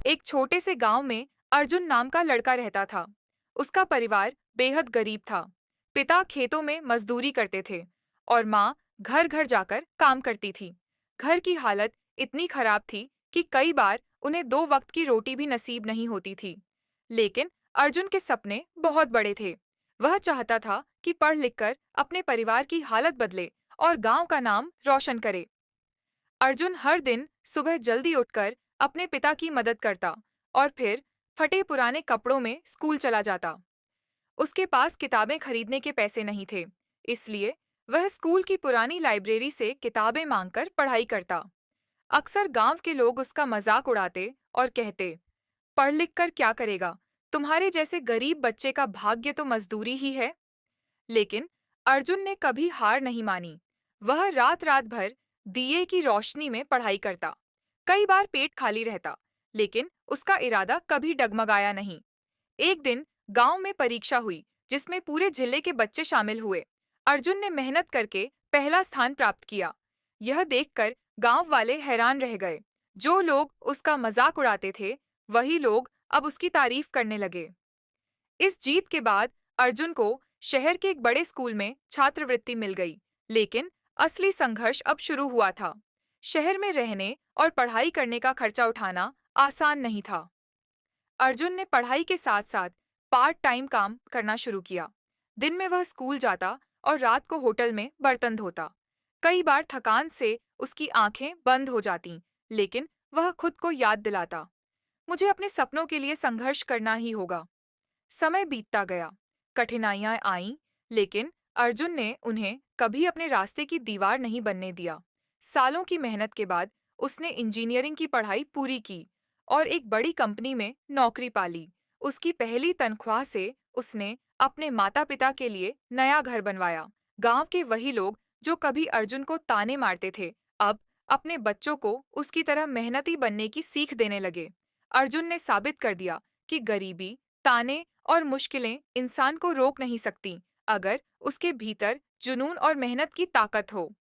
एक छोटे से गांव में अर्जुन नाम का लड़का रहता था। उसका परिवार बेहद गरीब था। पिता खेतों में मजदूरी करते थे और माँ घर घर जाकर काम करती थी। घर की हालत इतनी खराब थी कि कई बार उन्हें दो वक्त की रोटी भी नसीब नहीं होती थी। लेकिन अर्जुन के सपने बहुत बड़े थे। वह चाहता था कि पढ़ लिखकर अपने परिवार की हालत बदले और गांव का नाम रोशन करे। अर्जुन हर दिन सुबह जल्दी उठकर अपने पिता की मदद करता और फिर फटे पुराने कपड़ों में स्कूल चला जाता। उसके पास किताबें खरीदने के पैसे नहीं थे, इसलिए वह स्कूल की पुरानी लाइब्रेरी से किताबें मांगकर पढ़ाई करता। अक्सर गांव के लोग उसका मजाक उड़ाते और कहते, पढ़ लिख कर क्या करेगा? तुम्हारे जैसे गरीब बच्चे का भाग्य तो मजदूरी ही है। लेकिन अर्जुन ने कभी हार नहीं मानी। वह रात रात भर दिए की रोशनी में पढ़ाई करता। कई बार पेट खाली रहता, लेकिन उसका इरादा कभी डगमगाया नहीं। एक दिन गांव में परीक्षा हुई, जिसमें पूरे जिले के बच्चे शामिल हुए। अर्जुन ने मेहनत करके पहला स्थान प्राप्त किया। यह देखकर गांव वाले हैरान रह गए। जो लोग उसका मजाक उड़ाते थे, वही लोग अब उसकी तारीफ करने लगे। इस जीत के बाद अर्जुन को शहर के एक बड़े स्कूल में छात्रवृत्ति मिल गई, लेकिन असली संघर्ष अब शुरू हुआ था। शहर में रहने और पढ़ाई करने का खर्चा उठाना आसान नहीं था। अर्जुन ने पढ़ाई के साथ साथ पार्ट टाइम काम करना शुरू किया। दिन में वह स्कूल जाता और रात को होटल में बर्तन धोता। कई बार थकान से उसकी आंखें बंद हो जातीं, लेकिन वह खुद को याद दिलाता, मुझे अपने सपनों के लिए संघर्ष करना ही होगा। समय बीतता गया, कठिनाइयां आईं, लेकिन अर्जुन ने उन्हें कभी अपने रास्ते की दीवार नहीं बनने दिया। सालों की मेहनत के बाद उसने इंजीनियरिंग की पढ़ाई पूरी की और एक बड़ी कंपनी में नौकरी पा ली। उसकी पहली तनख्वाह से उसने अपने माता-पिता के लिए नया घर बनवाया। गांव के वही लोग जो कभी अर्जुन को ताने मारते थे, अब अपने बच्चों को उसकी तरह मेहनती बनने की सीख देने लगे। अर्जुन ने साबित कर दिया कि गरीबी, ताने और मुश्किलें इंसान को रोक नहीं सकती, अगर उसके भीतर जुनून और मेहनत की ताकत हो।